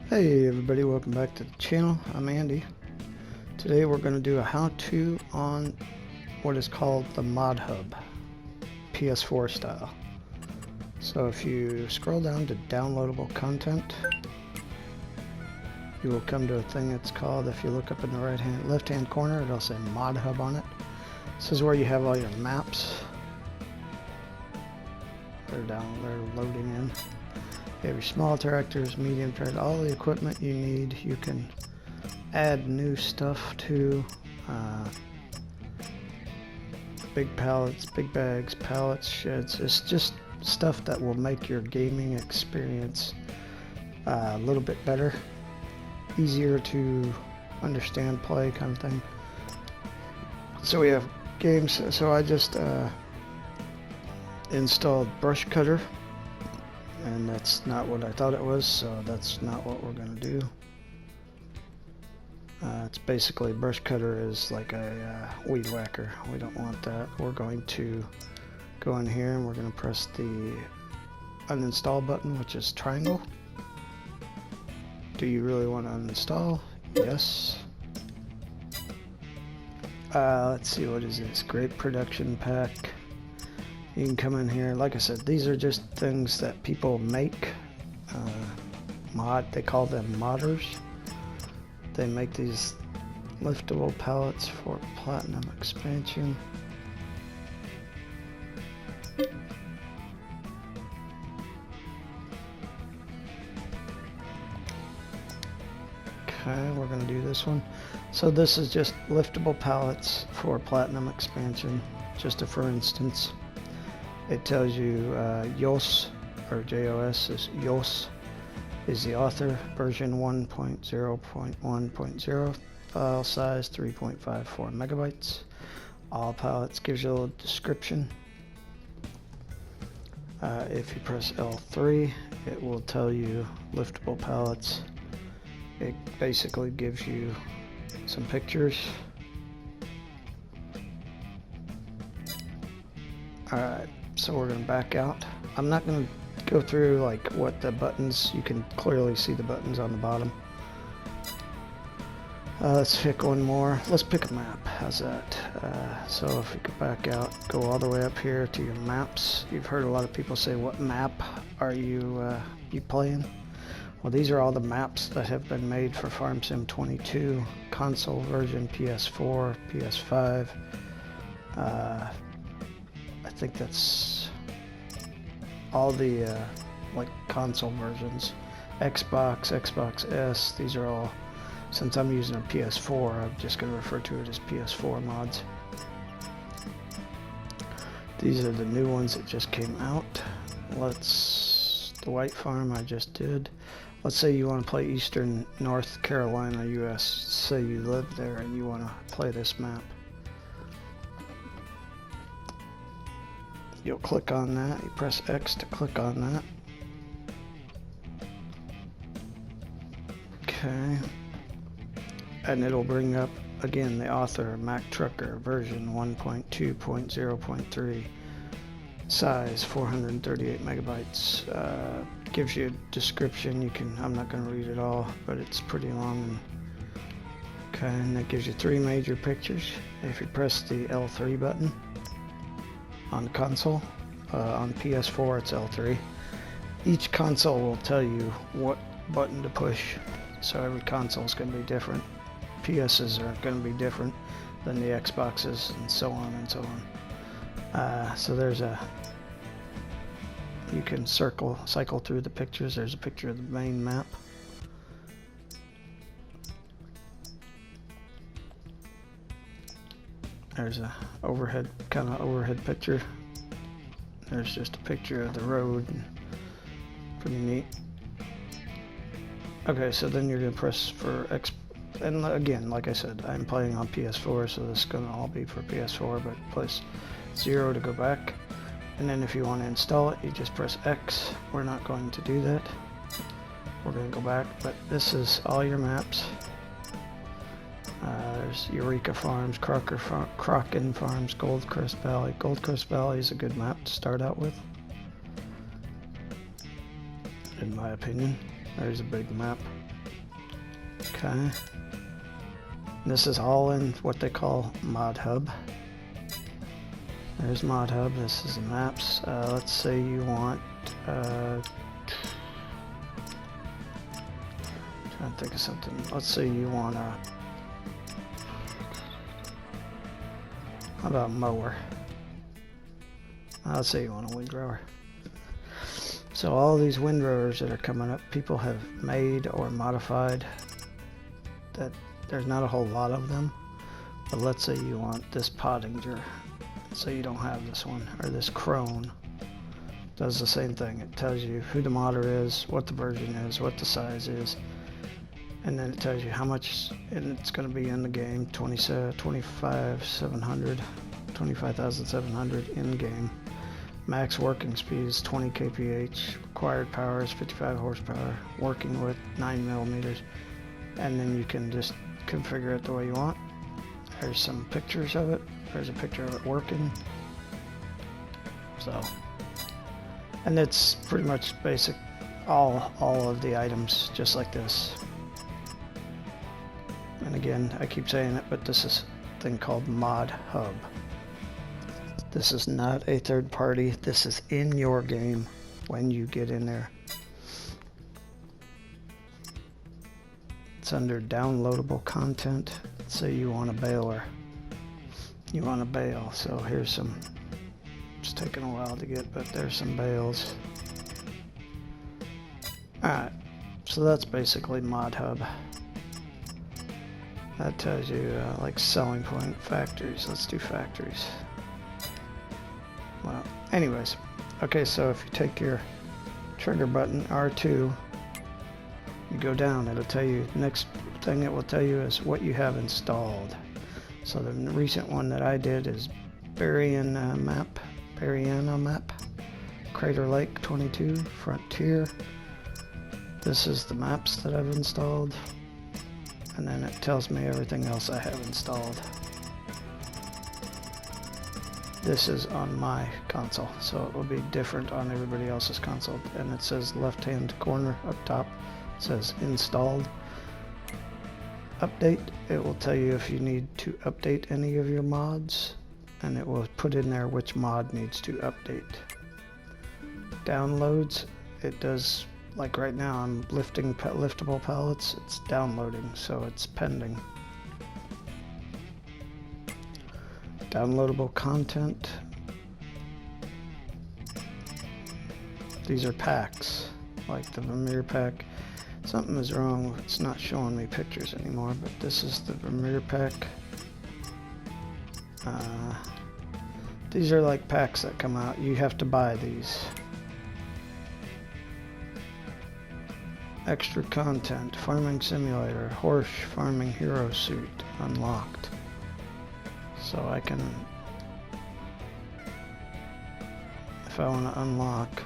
Hey everybody, welcome back to the channel. I'm Andy. Today we're going to do a how-to on what is called the MODHUB, PS4 style. So if you scroll down to downloadable content, you will come to a thing that's called, if you look up in the left-hand corner, it'll say MODHUB on it. This is where you have all your maps. They're loading in. You have your small tractors, medium tractors, all the equipment you need. You can add new stuff to big pallets, big bags, pallets, sheds. It's just stuff that will make your gaming experience a little bit better, easier to understand, play kind of thing. So we have games. So I just installed Brush Cutter. And that's not what I thought it was, so that's not what we're going to do. It's basically, Brush Cutter is like a weed whacker. We don't want that. We're going to go in here and we're going to press the uninstall button, which is triangle. Do you really want to uninstall? Yes. Let's see, what is this? Great production pack. You can come in here. Like I said, these are just things that people make. They call them modders. They make these liftable pallets for platinum expansion. Okay, we're going to do this one. So this is just liftable pallets for platinum expansion, just for instance. It tells you JOS, or JOS, is JOS is the author, version 1.0.1.0, file size 3.54 megabytes. All pallets, gives you a little description. If you press L3, it will tell you liftable pallets. It basically gives you some pictures. Alright. So we're going to back out. I'm not going to go through like what the buttons, you can clearly see the buttons on the bottom. Let's pick one more. Let's pick a map. How's that? So if you go back out, go all the way up here to your maps. You've heard a lot of people say, what map are you playing? Well, these are all the maps that have been made for Farm Sim 22, console version, PS4, PS5. I think that's all the like console versions. Xbox, Xbox S, these are all, since I'm using a PS4, I'm just going to refer to it as PS4 mods. These are the new ones that just came out. The White Farm I just did. Let's say you want to play Eastern North Carolina, US. Say you live there and you want to play this map. You'll click on that, you press X to click on that. Okay. And it'll bring up, again, the author, Mac Trucker, version 1.2.0.3, size 438 megabytes. Gives you a description. I'm not going to read it all, but it's pretty long. Okay, and it gives you 3 major pictures. If you press the L3 button, on console, on PS4 it's L3. Each console will tell you what button to push, so every console is going to be different. PS's are going to be different than the Xboxes, and so on and so on. So there's you can cycle through the pictures. There's a picture of the main map. There's a kind of overhead picture. There's just a picture of the road. Pretty neat. Okay, so then you're gonna press for X, and again, like I said, I'm playing on PS4, so this is gonna all be for PS4. But press 0 to go back, and then if you want to install it, you just press X. We're not going to do that. We're gonna go back, but this is all your maps. There's Eureka Farms, Crocken Farms, Goldcrest Valley. Goldcrest Valley is a good map to start out with, in my opinion. There's a big map. Okay. This is all in what they call MODHUB. There's MODHUB. This is the maps. Let's say you want. Trying to think of something. Let's say you want a. How about mower? Let's say you want a windrower. So all these windrowers that are coming up, people have made or modified. That there's not a whole lot of them, but let's say you want this Pottinger, so you don't have this one, or this Crone. Does the same thing. It tells you who the modder is, what the version is, what the size is, and then it tells you how much it's going to be in the game. 25,700 in game. Max working speed is 20 kph. Required power is 55 horsepower. Working with 9 millimeters. And then you can just configure it the way you want. There's some pictures of it. There's a picture of it working. So, and it's pretty much basic. All of the items just like this. And again, I keep saying it, but this is a thing called MODHUB. This is not a third party. This is in your game when you get in there. It's under downloadable content. Say you want a baler. You want a bale. So here's some. It's taking a while to get, but there's some bales. Alright. So that's basically MODHUB. That tells you like selling point, factories. Let's do factories. Well, anyways, okay, so if you take your trigger button, R2, you go down, it'll tell you, next thing it will tell you is what you have installed. So the recent one that I did is Bariana map, Crater Lake 22, Frontier. This is the maps that I've installed, and then it tells me everything else I have installed. This is on my console, so it will be different on everybody else's console. And it says left-hand corner up top, it says installed. Update, it will tell you if you need to update any of your mods, and it will put in there which mod needs to update. Downloads, it does, like right now I'm lifting liftable pallets, it's downloading, so it's pending. Downloadable content. These are packs, like the Vermeer pack. Something is wrong, it's not showing me pictures anymore, but this is the Vermeer pack. These are like packs that come out, you have to buy these. Extra content, farming simulator, horse farming hero suit, unlocked. So I can, if I want to unlock,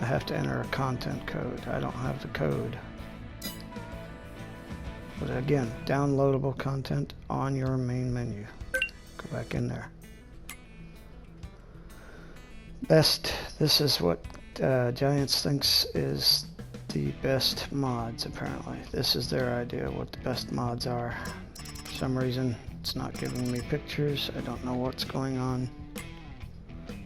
I have to enter a content code. I don't have the code. But again, downloadable content on your main menu. Go back in there. Best, this is what Giants thinks is the best mods apparently. This is their idea of what the best mods are. For some reason it's not giving me pictures. I don't know what's going on.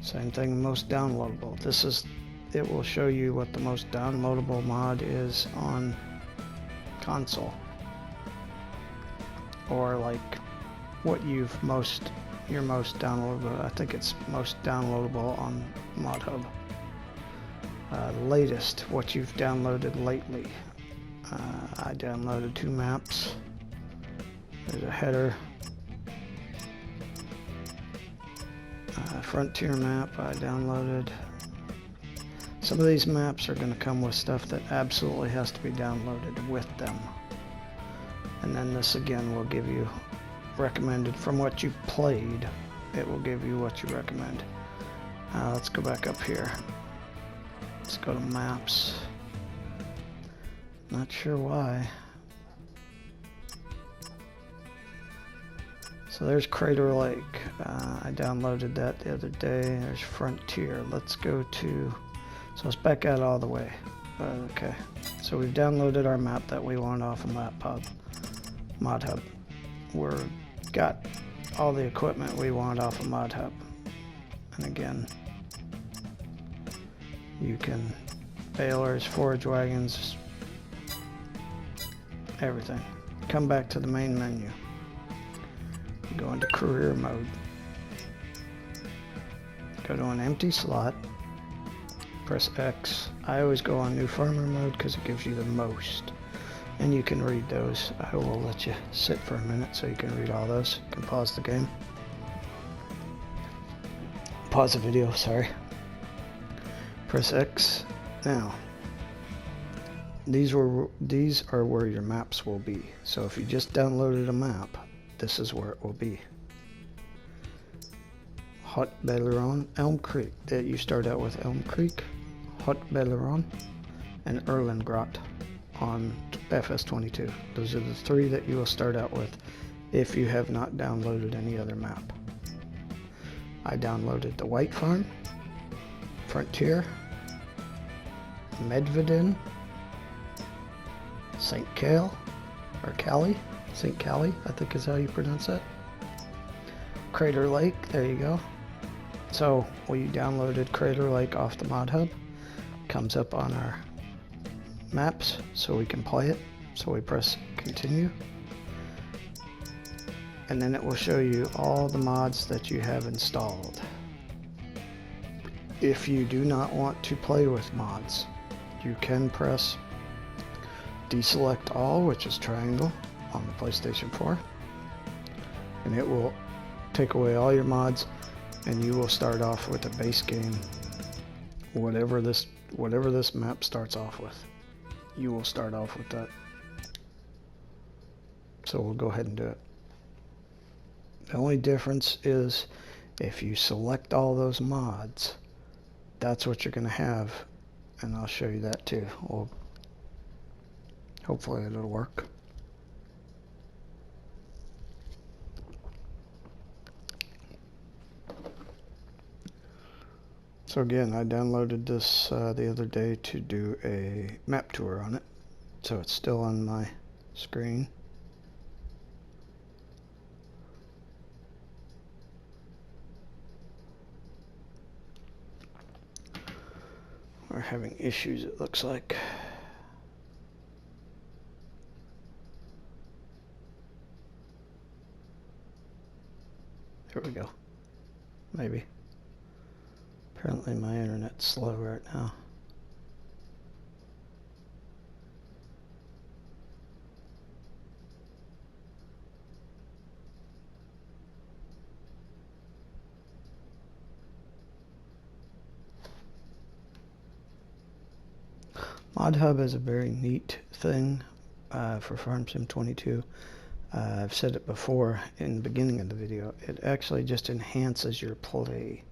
Same thing, most downloadable. This is, it will show you what the most downloadable mod is on console, or like what you've your most downloadable. I think it's most downloadable on MODHUB. Latest, what you've downloaded lately. I downloaded 2 maps. There's a header. Frontier map I downloaded. Some of these maps are going to come with stuff that absolutely has to be downloaded with them. And then this again will give you recommended from what you've played. It will give you what you recommend. Let's go back up here. Let's go to maps. Not sure why. So there's Crater Lake. I downloaded that the other day. There's Frontier. Let's go to, so let's back out all the way. Okay, So we've downloaded our map that we want off of MODHUB. We're got all the equipment we want off of MODHUB. And again, you can balers, forage wagons, everything. Come back to the main menu. Go into career mode. Go to an empty slot. Press X. I always go on new farmer mode because it gives you the most. And you can read those. I will let you sit for a minute so you can read all those. You can pause the game. Pause the video, sorry. Press X. Now, these are where your maps will be. So if you just downloaded a map, this is where it will be. Hot Belleron, Elm Creek. You start out with Elm Creek, Hot Belleron, and Erlengrot on FS22. Those are the three that you will start out with if you have not downloaded any other map. I downloaded the White Farm, Frontier, Medvedin, St. Cale, or Cali, St. Cali, I think is how you pronounce that. Crater Lake, there you go. So we downloaded Crater Lake off the MODHUB. Comes up on our maps so we can play it. So we press continue. And then it will show you all the mods that you have installed. If you do not want to play with mods, you can press deselect all, which is triangle on the PlayStation 4, and it will take away all your mods, and you will start off with a base game. Whatever this map starts off with, you will start off with that. So we'll go ahead and do it. The only difference is if you select all those mods, that's what you're going to have, and I'll show you that too. Well, hopefully it'll work. So again, I downloaded this the other day to do a map tour on it. So it's still on my screen. We're having issues, it looks like. Here we go. Maybe. Apparently my internet's slow right now. MODHUB is a very neat thing for Farm Sim 22. I've said it before in the beginning of the video. It actually just enhances your play.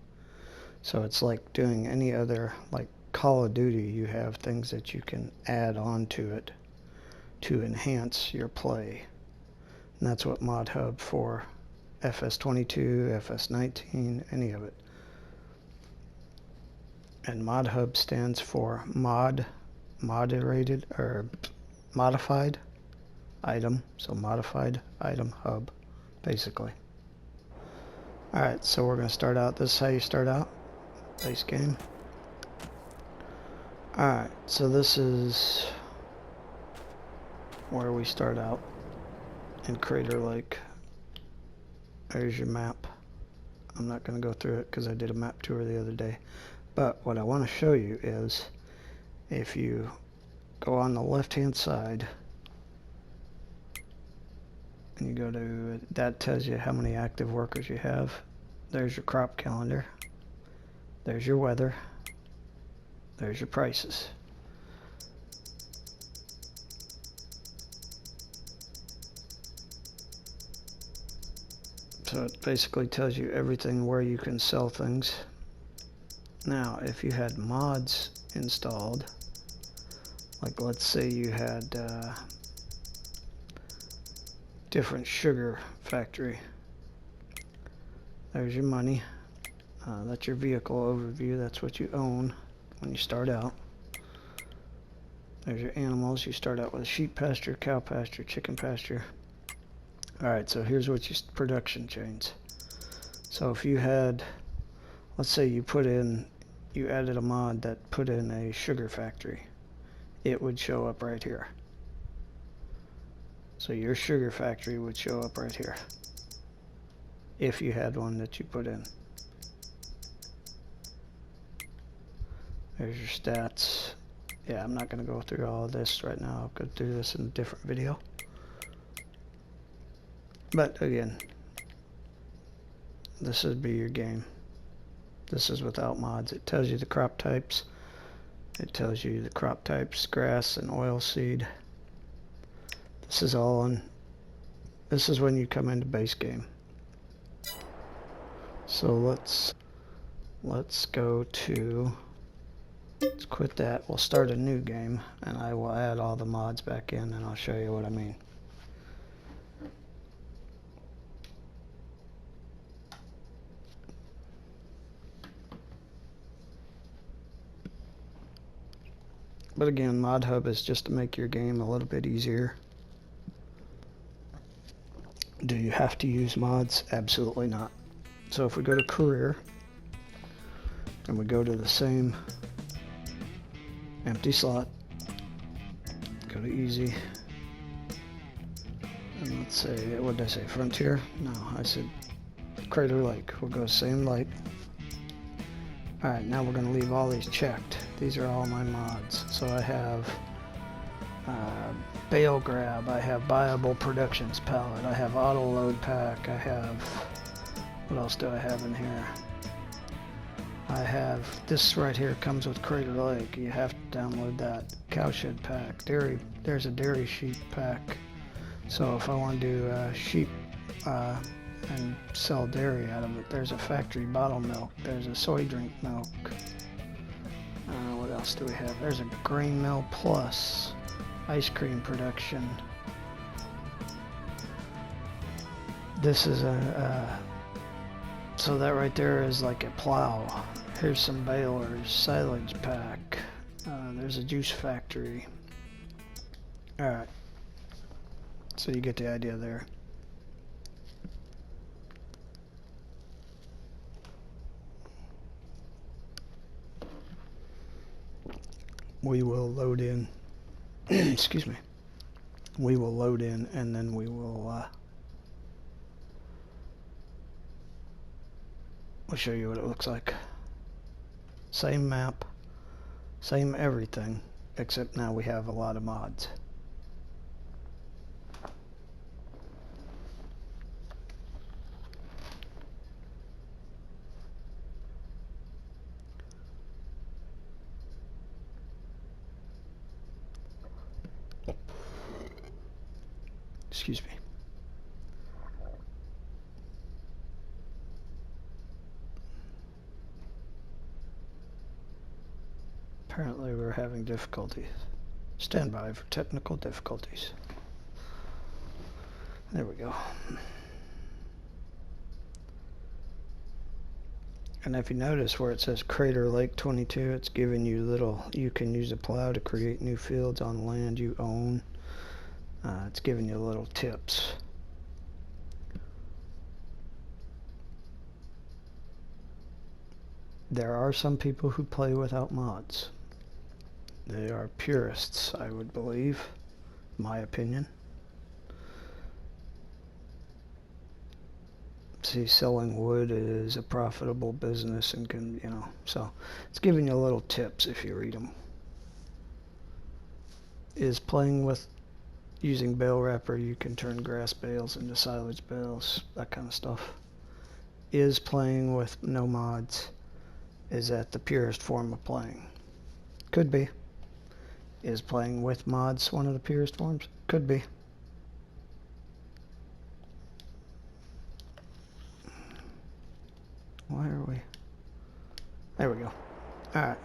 So it's like doing any other, like Call of Duty, you have things that you can add on to it to enhance your play. And that's what MODHUB for FS22, FS19, any of it. And MODHUB stands for moderated or modified item, so modified item hub, basically. Alright, so we're going to start out. This is how you start out. Base game. Alright, so this is where we start out in Crater Lake. There's your map. I'm not going to go through it because I did a map tour the other day. But what I want to show you is if you go on the left hand side and you go to, that tells you how many active workers you have. There's your crop calendar. There's your weather. There's your prices. So it basically tells you everything where you can sell things. Now, if you had mods installed, like let's say you had different sugar factory. There's your money. That's your vehicle overview. That's what you own when you start out. There's your animals. You start out with a sheep pasture, cow pasture, chicken pasture. Alright, so here's what your production chains. So if you had, let's say you added a mod that put in a sugar factory, it would show up right here. So your sugar factory would show up right here if you had one that you put in. There's your stats. Yeah, I'm not going to go through all of this right now. I'll go through this in a different video. But again, this would be your game. This is without mods. It tells you the crop types. It tells you the crop types, grass and oilseed. This is all on. This is when you come into base game. So let's go to. Let's quit that. We'll start a new game, and I will add all the mods back in, and I'll show you what I mean. But again, MODHUB is just to make your game a little bit easier. Do you have to use mods? Absolutely not. So if we go to career, and we go to the same empty slot, go to easy, and let's say, what did I say, frontier? No, I said Crater Lake. We'll go same light. Alright, now we're going to leave all these checked. These are all my mods. So I have Bale Grab, I have Viable Productions Palette, I have Auto Load Pack, I have, what else do I have in here? I have, this right here comes with Crater Lake. You have to download that. Cowshed Pack, dairy, there's a dairy sheep pack. So if I want to do sheep and sell dairy out of it, there's a factory bottle milk, there's a soy drink milk. What else do we have? There's a grain mill plus ice cream production. This is so that right there is like a plow. Here's some balers, silage pack. There's a juice factory. Alright, so you get the idea there. We will load in, excuse me, we will load in, and then we will we'll show you what it looks like. Same map, same everything, except now we have a lot of mods. Excuse me. Apparently we're having difficulties. Stand by for technical difficulties. There we go. And if you notice where it says Crater Lake 22, it's giving you you can use a plow to create new fields on land you own. It's giving you little tips. There are some people who play without mods. They are purists, I would believe, my opinion. See, selling wood is a profitable business and can, so it's giving you little tips if you read them. Is playing with using bale wrapper, you can turn grass bales into silage bales, that kind of stuff. Is playing with no mods, is that the purest form of playing? Could be. Is playing with mods one of the purest forms? Could be. Why are we? There we go. Alright.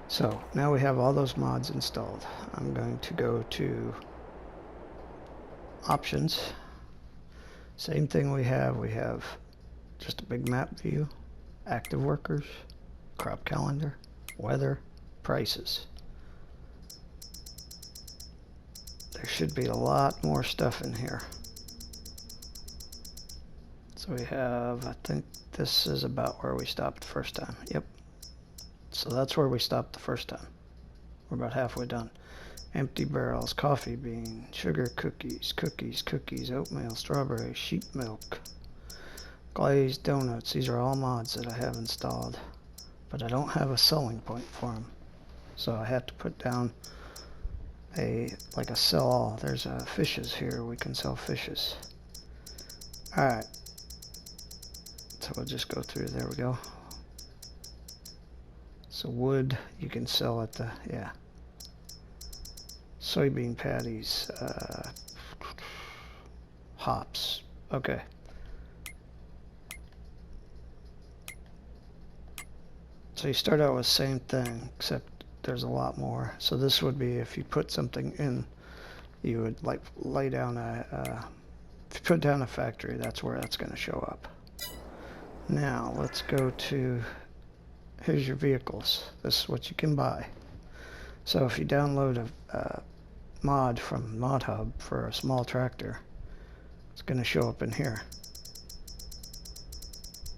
So now we have all those mods installed. I'm going to go to options. Same thing we have just a big map view, active workers, crop calendar, weather, prices. there should be a lot more stuff in here. So we have, I think this is about where we stopped the first time. Yep. So that's where we stopped the first time. We're about halfway done. Empty barrels, coffee bean, sugar cookies, cookies, oatmeal, strawberry, sheep milk, glazed donuts. These are all mods that I have installed, but I don't have a selling point for them. So I have to put down like a sell all. There's fishes here. We can sell fishes. Alright. So we'll just go through. There we go. So wood, you can sell at the, yeah. Soybean patties, hops. Okay. So you start out with the same thing, except there's a lot more. So this would be if you put something in, you would like lay down if you put down a factory, that's where that's going to show up. Now let's go to, here's your vehicles. This is what you can buy. So if you download a mod from MODHUB for a small tractor, it's going to show up in here.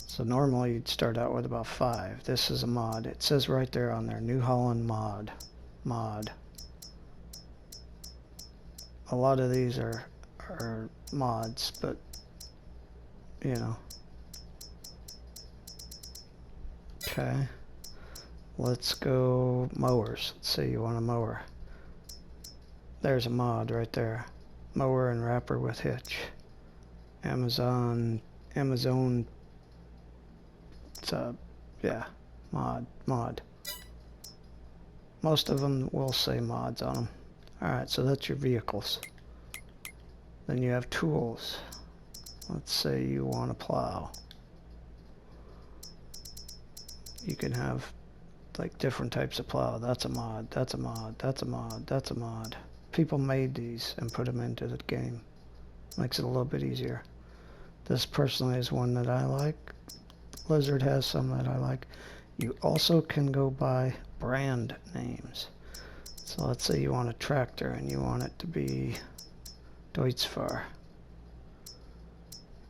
So normally you'd start out with about 5. This is a mod. It says right there on there, New Holland mod. A lot of these are mods, but you know. Okay. Let's go mowers. Let's say you want a mower. There's a mod right there. Mower and wrapper with hitch. Amazon. It's a, yeah, mod. Most of them will say mods on them. Alright, so that's your vehicles. Then you have tools. Let's say you want to plow. You can have like different types of plow. That's a mod, that's a mod, that's a mod, that's a mod. People made these and put them into the game. Makes it a little bit easier. This personally is one that I like. Lizard has some that I like. You also can go buy brand names. So let's say you want a tractor and you want it to be Deutzfahr.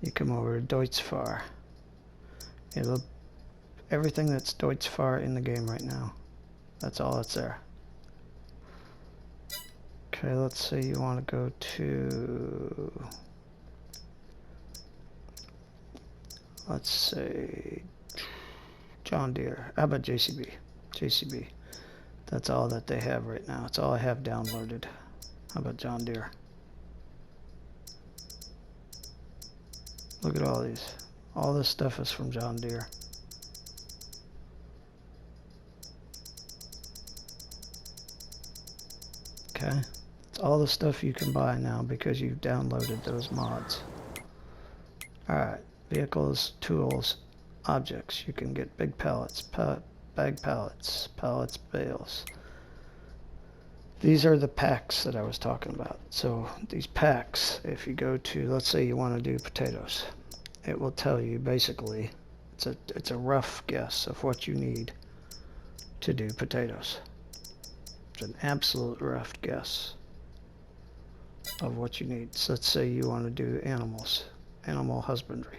You come over to Deutzfahr. Everything that's Deutzfahr in the game right now. That's all that's there. Okay, let's say you want to go to, let's say John Deere. How about JCB? JCB. That's all that they have right now. That's all I have downloaded. How about John Deere? Look at all these. All this stuff is from John Deere. Okay. It's all the stuff you can buy now because you've downloaded those mods. Alright. Vehicles, tools, objects. You can get big pallets, bag pallets, bales. These are the packs that I was talking about. So these packs, if you go to, let's say you want to do potatoes, it will tell you basically, it's a rough guess of what you need to do potatoes. It's an absolute rough guess of what you need. So let's say you want to do animal husbandry.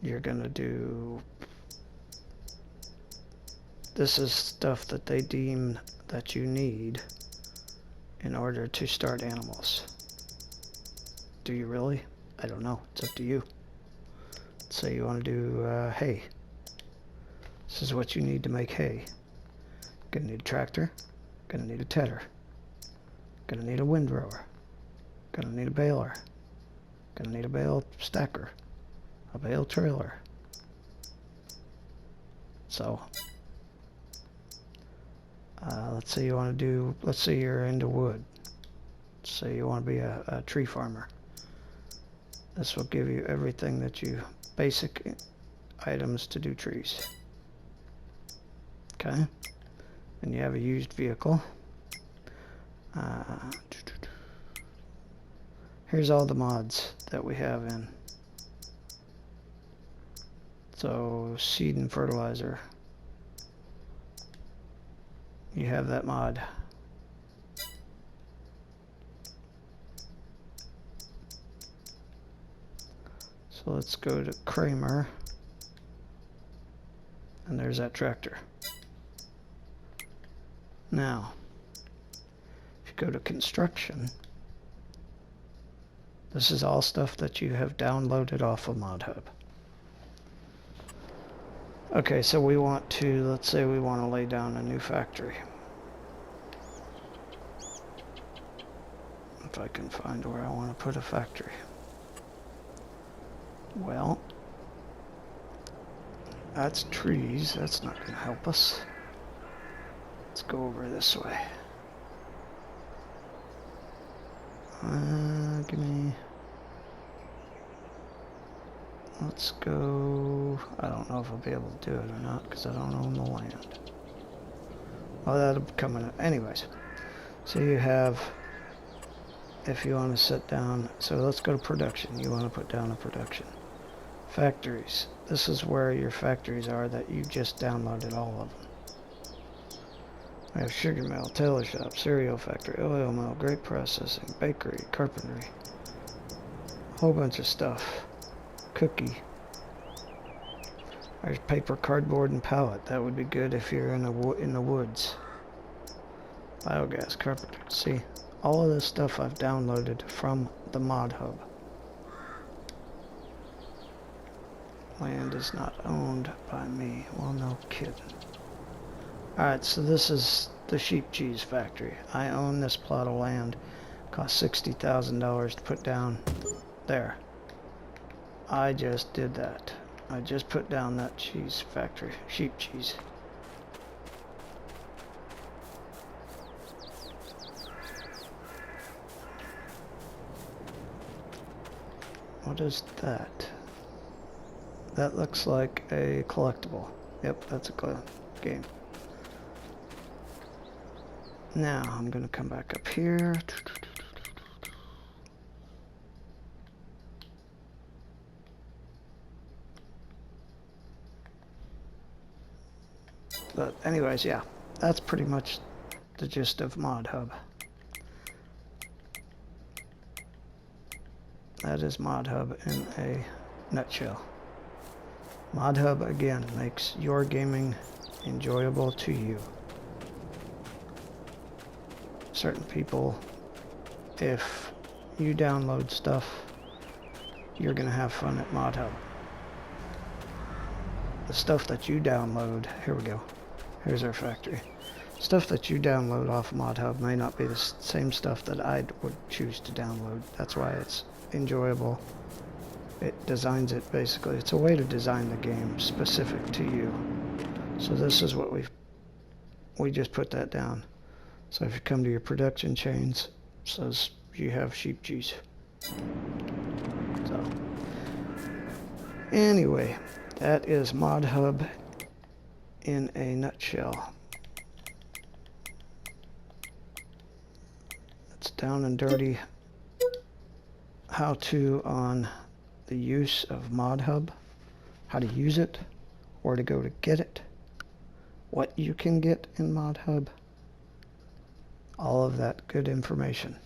You're gonna do, this is stuff that they deem that you need in order to start animals. Do you really? I don't know. It's up to you. Let's say you want to do hay. This is what you need to make hay. Gonna need a tractor. Gonna need a tedder. Gonna need a windrower. Gonna need a baler. Gonna need a bale stacker. A bale trailer. So let's say you want to do, let's say you're into wood. Let's say you want to be a tree farmer. This will give you everything that you, basic items to do trees. Okay. And you have a used vehicle. Here's all the mods that we have in. So seed and fertilizer. You have that mod. So let's go to Kramer, and there's that tractor. Now, if you go to construction, this is all stuff that you have downloaded off of MODHUB. Okay, so we want to, let's say we want to lay down a new factory. If I can find where I want to put a factory. Well, that's trees. That's not going to help us. Let's go over this way. Give me... Let's go... I don't know if I'll be able to do it or not because I don't own the land. Oh, that'll come in. Anyways, so you have... If you want to sit down... So let's go to production. You want to put down a production. Factories. This is where your factories are that you just downloaded all of them. I have sugar mill, tailor shop, cereal factory, oil mill, grape processing, bakery, carpentry. A whole bunch of stuff. Cookie. There's paper, cardboard, and pallet. That would be good if you're in the woods. Biogas, carpentry. See, all of this stuff I've downloaded from the MODHUB. Land is not owned by me. Well, no kidding. Alright, so this is the sheep cheese factory. I own this plot of land. Cost $60,000 to put down there. I just did that. I just put down that cheese factory. Sheep cheese. What is that? That looks like a collectible. Yep, that's a game. Now, I'm going to come back up here. But anyways, yeah, that's pretty much the gist of MODHUB. That is MODHUB in a nutshell. MODHUB, again, makes your gaming enjoyable to you. Certain people, if you download stuff, you're going to have fun at MODHUB. The stuff that you download, here we go, here's our factory. Stuff that you download off MODHUB may not be the same stuff that I would choose to download. That's why it's enjoyable. It designs it basically. It's a way to design the game specific to you. So this is what we just put that down. So if you come to your production chains, it says you have sheep cheese. So anyway, that is MODHUB in a nutshell. It's down and dirty how to on the use of MODHUB, how to use it, where to go to get it, what you can get in MODHUB, all of that good information.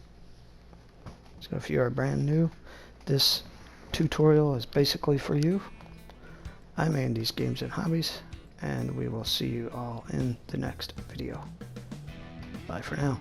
So if you are brand new, this tutorial is basically for you. I'm Andy's Games and Hobbies, and we will see you all in the next video. Bye for now.